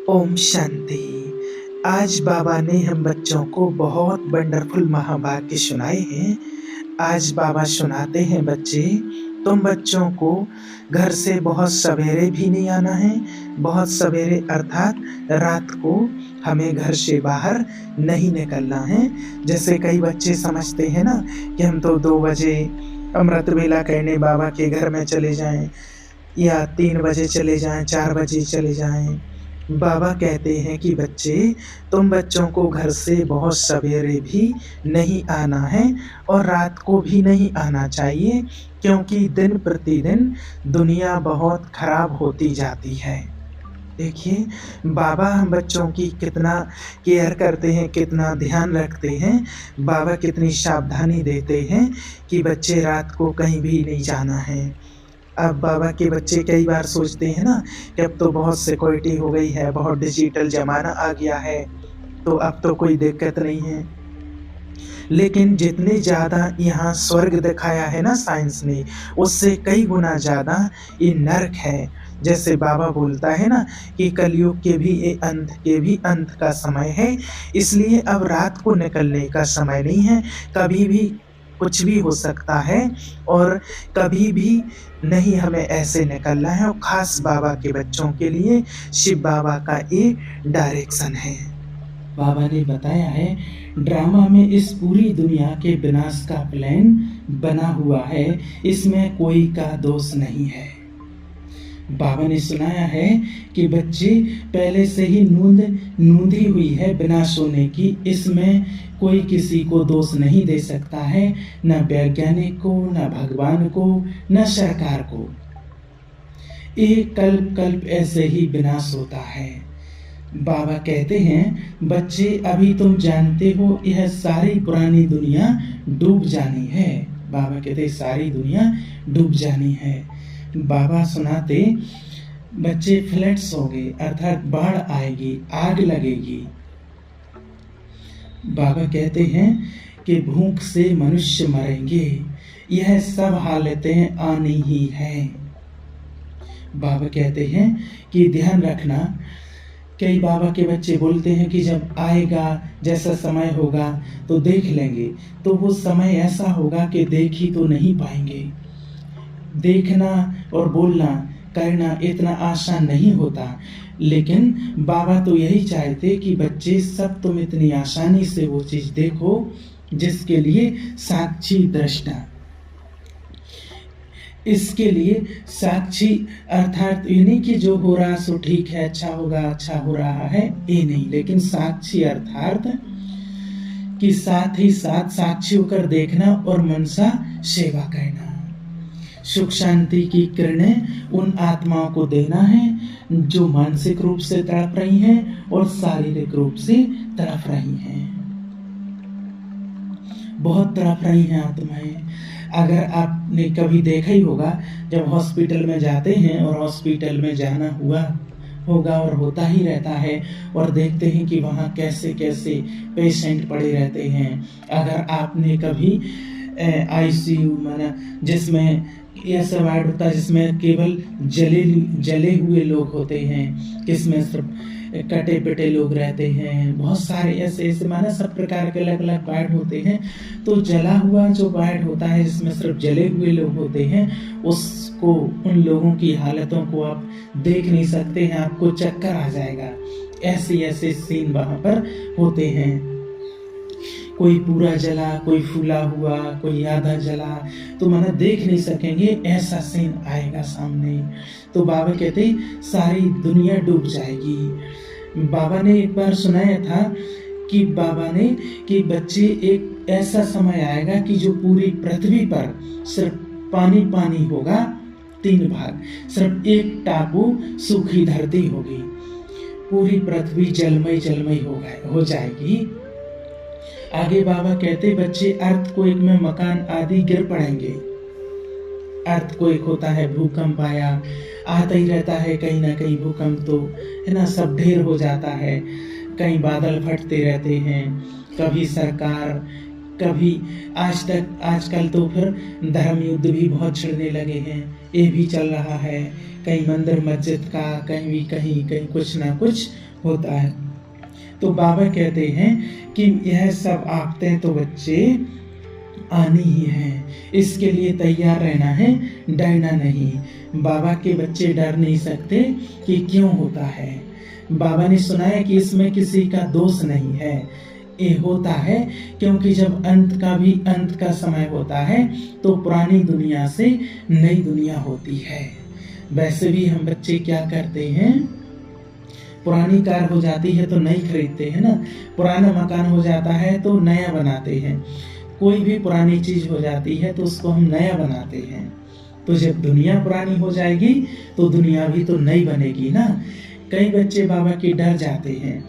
ओम शांति। आज बाबा ने हम बच्चों को बहुत वंडरफुल महावाक्य सुनाए हैं। आज बाबा सुनाते हैं, बच्चे तुम बच्चों को घर से बहुत सवेरे भी नहीं आना है। बहुत सवेरे अर्थात रात को हमें घर से बाहर नहीं निकलना है। जैसे कई बच्चे समझते हैं ना कि हम तो 2 बजे अमृत वेला करने बाबा के घर में चले जाएं, या 3 बजे चले जाएं, 4 बजे चले जाएं। बाबा कहते हैं कि बच्चे, तुम बच्चों को घर से बहुत सवेरे भी नहीं आना है और रात को भी नहीं आना चाहिए, क्योंकि दिन प्रतिदिन दुनिया बहुत खराब होती जाती है। देखिए, बाबा हम बच्चों की कितना केयर करते हैं, कितना ध्यान रखते हैं। बाबा कितनी सावधानी देते हैं कि बच्चे रात को कहीं भी नहीं जाना है। अब बाबा के बच्चे कई बार सोचते हैं ना कि अब तो बहुत सिक्योरिटी हो गई है, बहुत डिजिटल ज़माना आ गया है, तो अब तो कोई दिक्कत नहीं है। लेकिन जितने ज़्यादा यहाँ स्वर्ग दिखाया है ना साइंस ने, उससे कई गुना ज़्यादा ये नर्क है। जैसे बाबा बोलता है ना कि कलयुग के भी अंत का समय है, इसलिए अब रात को निकलने का समय नहीं है। कभी भी कुछ भी हो सकता है और कभी भी नहीं हमें ऐसे निकलना है। और ख़ास बाबा के बच्चों के लिए शिव बाबा का ये डायरेक्शन है। बाबा ने बताया है, ड्रामा में इस पूरी दुनिया के विनाश का प्लान बना हुआ है, इसमें कोई का दोष नहीं है। बाबा ने सुनाया है कि बच्चे पहले से ही नूंदी हुई है बिना सोने की, इसमें कोई किसी को दोष नहीं दे सकता है, न वैज्ञानिक को, न भगवान को, न सरकार को। एक कल्प कल्प ऐसे ही विनाश होता है। बाबा कहते हैं, बच्चे अभी तुम जानते हो यह सारी पुरानी दुनिया डूब जानी है। बाबा कहते सारी दुनिया डूब जानी है। बाबा सुनाते, बच्चे फ्लड्स होंगे अर्थात बाढ़ आएगी, आग लगेगी। बाबा कहते हैं कि भूख से मनुष्य मरेंगे, यह सब हालतें आनी ही है। बाबा कहते हैं कि ध्यान रखना, कई बाबा के बच्चे बोलते हैं कि जब आएगा, जैसा समय होगा तो देख लेंगे, तो वो समय ऐसा होगा कि देख ही तो नहीं पाएंगे। देखना और बोलना करना इतना आसान नहीं होता, लेकिन बाबा तो यही चाहते कि बच्चे सब तुम इतनी आसानी से वो चीज देखो जिसके लिए साक्षी दृष्टा। इसके लिए साक्षी अर्थात ये नहीं कि जो हो रहा सो ठीक है, अच्छा होगा, अच्छा हो रहा है, ये नहीं, लेकिन साक्षी अर्थात कि साथ ही साथ साक्षी होकर देखना और मनसा सेवा करना। सुख शांति की किरणें उन आत्माओं को देना है जो मानसिक रूप से तड़प रही हैं और शारीरिक रूप से तड़प रही हैं। बहुत तड़प रही हैं आत्माएं। अगर आपने कभी देखा ही होगा, जब हॉस्पिटल में जाते हैं और हॉस्पिटल में जाना हुआ होगा और होता ही रहता है, और देखते हैं कि वहाँ कैसे कैसे पेशेंट पड़े रहते हैं। अगर आपने कभी आईसीयू माना जिसमें ऐसा वार्ड होता है जिसमें केवल जले हुए लोग होते हैं, किसमें सिर्फ कटे पिटे लोग रहते हैं, बहुत सारे ऐसे ऐसे माना सब प्रकार के अलग अलग वार्ड होते हैं। तो जला हुआ जो वार्ड होता है जिसमें सिर्फ जले हुए लोग होते हैं, उसको उन लोगों की हालतों को आप देख नहीं सकते हैं, आपको चक्कर आ जाएगा। ऐसे ऐसे सीन वहां पर होते हैं। कोई पूरा जला, कोई फूला हुआ, कोई आधा जला, तो माना देख नहीं सकेंगे, ऐसा सीन आएगा सामने। तो बाबा कहते सारी दुनिया डूब जाएगी। बाबा ने एक बार सुनाया था कि बाबा ने कि बच्चे एक ऐसा समय आएगा कि जो पूरी पृथ्वी पर सिर्फ पानी पानी होगा, 3 भाग, सिर्फ एक टापू सूखी धरती होगी, पूरी पृथ्वी जलमय हो जाएगी। आगे बाबा कहते बच्चे अर्थक्वेक में मकान आदि गिर पड़ेंगे। अर्थक्वेक होता है भूकंप आया, आता ही रहता है कहीं ना कहीं भूकंप, तो है ना, सब ढेर हो जाता है। कहीं बादल फटते रहते हैं, कभी सरकार, कभी आजकल तो फिर धर्म युद्ध भी बहुत छिड़ने लगे हैं, ये भी चल रहा है। कहीं मंदिर मस्जिद का, कहीं कुछ ना कुछ होता है। तो बाबा कहते हैं कि यह सब आफतें तो बच्चे आनी ही है, इसके लिए तैयार रहना है, डरना नहीं। बाबा के बच्चे डर नहीं सकते कि क्यों होता है। बाबा ने सुनाया कि इसमें किसी का दोष नहीं है, ये होता है क्योंकि जब अंत का समय होता है तो पुरानी दुनिया से नई दुनिया होती है। वैसे भी हम बच्चे क्या करते हैं, पुरानी कार हो जाती है तो नई खरीदते हैं ना, पुराना मकान हो जाता है तो नया बनाते हैं, कोई भी पुरानी चीज हो जाती है तो उसको हम नया बनाते हैं। तो जब दुनिया पुरानी हो जाएगी तो दुनिया भी तो नई बनेगी ना। कई बच्चे बाबा के डर जाते हैं,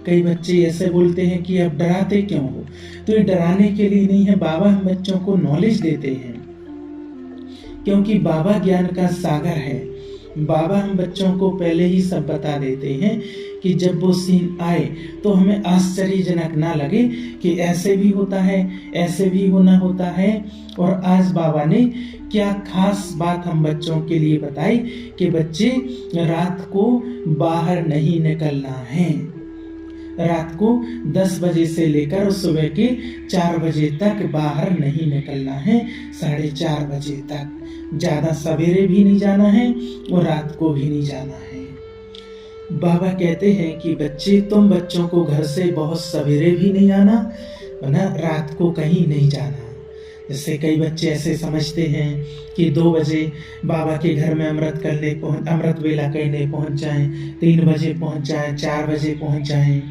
कई बच्चे ऐसे बोलते हैं कि अब डराते क्यों हो, तो ये डराने के लिए नहीं है, बाबा हम बच्चों को नॉलेज देते हैं क्योंकि बाबा ज्ञान का सागर है। बाबा हम बच्चों को पहले ही सब बता देते हैं कि जब वो सीन आए तो हमें आश्चर्यजनक ना लगे कि ऐसे भी होता है, ऐसे भी होना होता है। और आज बाबा ने क्या खास बात हम बच्चों के लिए बताई कि बच्चे रात को बाहर नहीं निकलना है। रात को 10 बजे से लेकर सुबह के 4 बजे तक बाहर नहीं निकलना है, 4:30 बजे तक। ज्यादा सवेरे भी नहीं जाना है और रात को भी नहीं जाना है। बाबा कहते हैं कि बच्चे, तुम बच्चों को घर से बहुत सवेरे भी नहीं आना, ना रात को कहीं नहीं जाना। जैसे कई बच्चे ऐसे समझते हैं कि 2 बजे बाबा के घर में अमृत वेला करने पहुंच जाएं, 3 बजे पहुंच जाएं, 4 बजे पहुंच जाएं।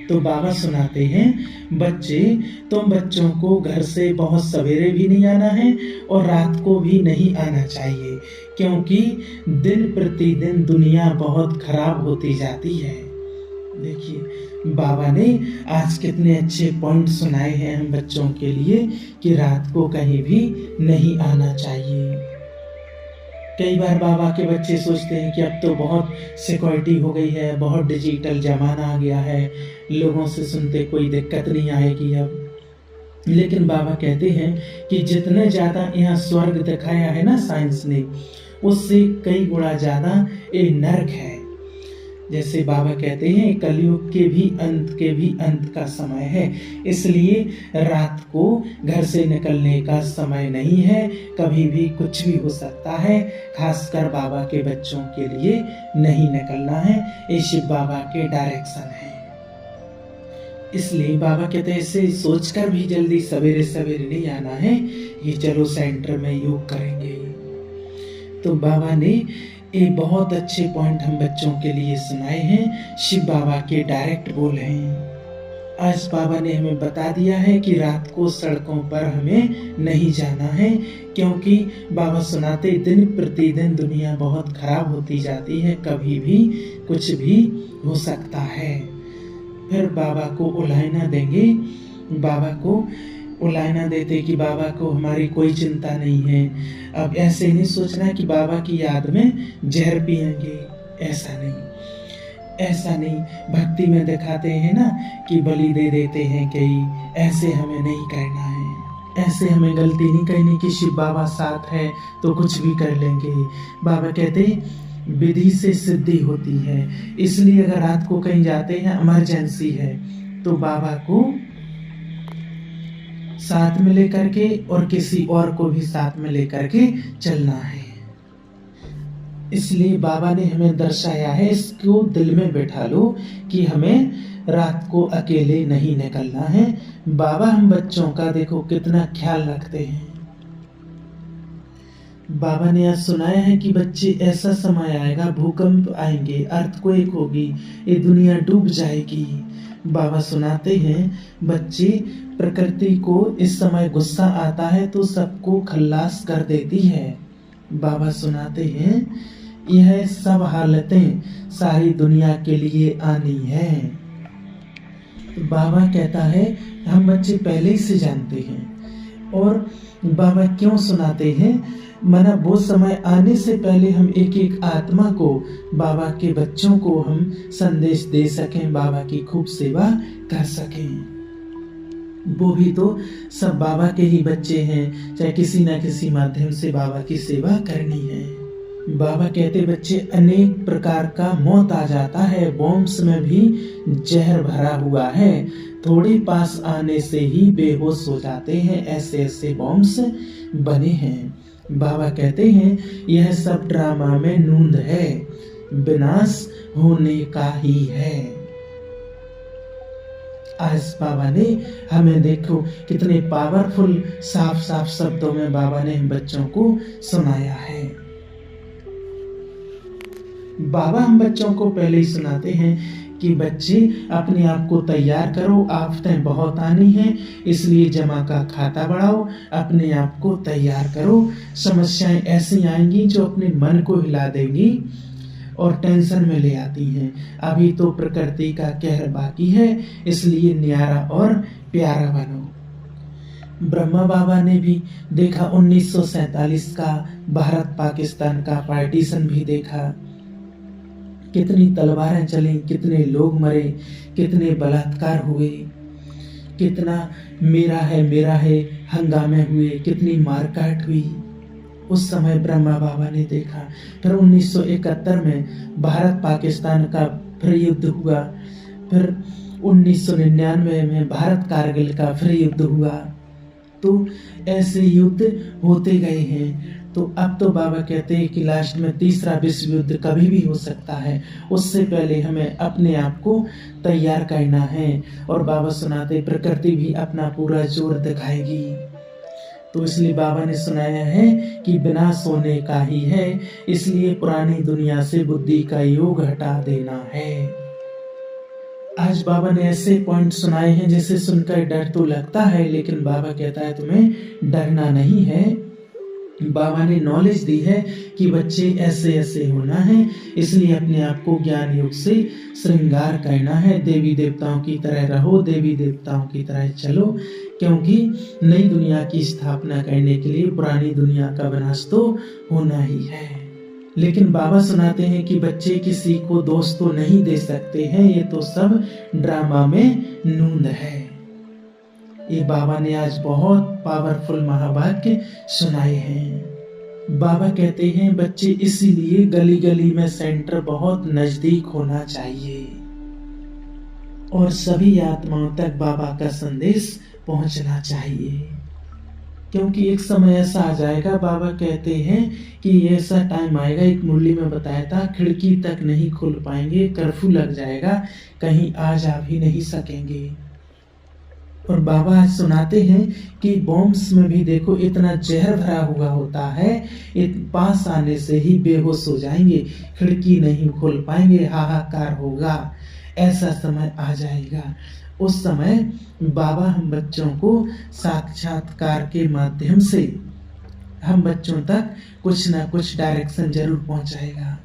तो बाबा सुनाते हैं, बच्चे, तुम बच्चों को घर से बहुत सवेरे भी नहीं आना है और रात को भी नहीं आना चाहिए, क्योंकि दिन प्रतिदिन दुनिया बहुत खराब होती जाती है। देखिए बाबा ने आज कितने अच्छे पॉइंट सुनाए हैं हम बच्चों के लिए कि रात को कहीं भी नहीं आना चाहिए। कई बार बाबा के बच्चे सोचते हैं कि अब तो बहुत सिक्योरिटी हो गई है, बहुत डिजिटल जमाना आ गया है, लोगों से सुनते कोई दिक्कत नहीं आएगी अब। लेकिन बाबा कहते हैं कि जितने ज्यादा यहाँ स्वर्ग दिखाया है ना साइंस ने, उससे कई गुना ज्यादा ये नरक है। जैसे बाबा कहते हैं कलयुग के भी अंत का समय है, इसलिए रात को घर से निकलने का समय नहीं है, कभी भी कुछ भी हो सकता है। खासकर बाबा के बच्चों के लिए नहीं निकलना है, ये शिव बाबा के डायरेक्शन है। इसलिए बाबा कहते हैं इसे सोचकर भी जल्दी सवेरे सवेरे नहीं आना है, ये चलो सेंटर में योग करेंगे। तो बाबा ने ये बहुत अच्छे पॉइंट हम बच्चों के लिए सुनाए हैं, शिव बाबा के डायरेक्ट बोल हैं। आज बाबा ने हमें बता दिया है कि रात को सड़कों पर हमें नहीं जाना है, क्योंकि बाबा सुनाते दिन प्रतिदिन दुनिया बहुत खराब होती जाती है, कभी भी कुछ भी हो सकता है। फिर बाबा को उलाहना देंगे, बाबा को उलाहना देते कि बाबा को हमारी कोई चिंता नहीं है। अब ऐसे नहीं सोचना कि बाबा की याद में जहर पिएंगे, ऐसा नहीं। भक्ति में दिखाते हैं ना कि बलि दे देते हैं कई, ऐसे हमें नहीं करना है। ऐसे हमें गलती नहीं करनी कि शिव बाबा साथ है तो कुछ भी कर लेंगे। बाबा कहते विधि से सिद्धि होती है, इसलिए अगर रात को कहीं जाते हैं, इमरजेंसी है, तो बाबा को साथ में लेकर के और किसी और को भी साथ में लेकर के चलना है। इसलिए बाबा ने हमें दर्शाया है, इसको दिल में बैठा लो कि हमें रात को अकेले नहीं निकलना है। बाबा हम बच्चों का देखो कितना ख्याल रखते हैं। बाबा ने आज सुनाया है कि बच्चे, ऐसा समय आएगा, भूकंप आएंगे, अर्थक्वेक होगी, ये दुनिया डूब जाएगी। बाबा सुनाते हैं बच्चे, प्रकृति को इस समय गुस्सा आता है तो सबको खल्लास कर देती है। बाबा सुनाते हैं यह सब हालतें सारी दुनिया के लिए आनी है। तो बाबा कहता है हम बच्चे पहले से जानते हैं। और बाबा क्यों सुनाते हैं, माना वो समय आने से पहले हम एक एक आत्मा को, बाबा के बच्चों को हम संदेश दे सकें, बाबा की खूब सेवा कर सकें। वो भी तो सब बाबा के ही बच्चे हैं, चाहे किसी ना किसी माध्यम से बाबा की सेवा करनी है। बाबा कहते बच्चे अनेक प्रकार का मौत आ जाता है, बॉम्ब्स में भी जहर भरा हुआ है, थोड़े पास आने से ही बेहोश हो जाते हैं, ऐसे ऐसे बॉम्ब्स बने हैं। बाबा कहते हैं यह सब ड्रामा में नूंद है, विनाश होने का ही है। आज बाबा ने हमें देखो कितने पावरफुल साफ साफ शब्दों में बाबा ने बच्चों को सुनाया है। बाबा हम बच्चों को पहले ही सुनाते हैं कि बच्चे अपने आप को तैयार करो, आफतें बहुत आनी हैं, इसलिए जमा का खाता बढ़ाओ, अपने आप को तैयार करो। समस्याएं ऐसी आएंगी जो अपने मन को हिला देंगी और टेंशन में ले आती हैं। अभी तो प्रकृति का कहर बाकी है, इसलिए न्यारा और प्यारा बनो। ब्रह्मा बाबा ने भी देखा 1947 का भारत पाकिस्तान का पार्टीशन भी देखा, कितनी तलवारें चली, कितने लोग मरे, कितने बलात्कार हुए, कितना मेरा है हंगामे हुए, कितनी मारकाट हुई। उस समय ब्रह्मा बाबा ने देखा। फिर 1971 में भारत पाकिस्तान का फिर युद्ध हुआ, फिर 1999 में भारत कारगिल का फिर युद्ध हुआ। तो ऐसे युद्ध होते गए हैं। तो अब तो बाबा कहते हैं कि लास्ट में तीसरा विश्व युद्ध कभी भी हो सकता है, उससे पहले हमें अपने आप को तैयार करना है। और बाबा सुनाते प्रकृति भी अपना पूरा जोर दिखाएगी। तो इसलिए बाबा ने सुनाया है कि विनाश होने का ही है, इसलिए पुरानी दुनिया से बुद्धि का योग हटा देना है। आज बाबा ने ऐसे पॉइंट सुनाए हैं जिसे सुनकर डर तो लगता है, लेकिन बाबा कहता है तुम्हें डरना नहीं है। बाबा ने नॉलेज दी है कि बच्चे ऐसे ऐसे होना है, इसलिए अपने आप को ज्ञान युग से श्रृंगार करना है। देवी देवताओं की तरह रहो, देवी देवताओं की तरह चलो, क्योंकि नई दुनिया की स्थापना करने के लिए पुरानी दुनिया का विनाश तो होना ही है। लेकिन बाबा सुनाते हैं कि बच्चे किसी को दोष तो नहीं दे सकते हैं, ये तो सब ड्रामा में नूंद है। ये बाबा ने आज बहुत पावरफुल महावाक्य सुनाए हैं। बाबा कहते हैं बच्चे इसीलिए गली गली में सेंटर बहुत नजदीक होना चाहिए और सभी आत्माओं तक बाबा का संदेश पहुंचना चाहिए, क्योंकि एक समय ऐसा आ जाएगा, बाबा कहते हैं कि ऐसा टाइम आएगा, एक मुरली में बताया था, खिड़की तक नहीं खोल पाएंगे, कर्फ्यू लग जाएगा, कहीं आ जा भी नहीं सकेंगे। और बाबा सुनाते हैं कि बॉम्ब्स में भी देखो इतना जहर भरा हुआ होता है, पास आने से ही बेहोश हो जाएंगे, खिड़की नहीं खोल पाएंगे, हाहाकार होगा। ऐसा समय आ जाएगा। उस समय बाबा हम बच्चों को साक्षात्कार के माध्यम से हम बच्चों तक कुछ ना कुछ डायरेक्शन जरूर पहुंचाएगा।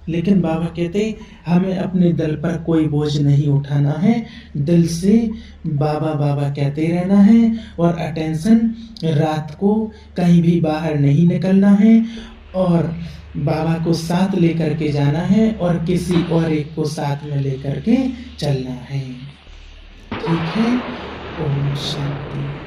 लेकिन बाबा कहते हमें अपने दिल पर कोई बोझ नहीं उठाना है, दिल से बाबा बाबा कहते रहना है और अटेंशन रात को कहीं भी बाहर नहीं निकलना है और बाबा को साथ लेकर के जाना है और किसी और एक को साथ में लेकर के चलना है। ठीक है। ओम शांति।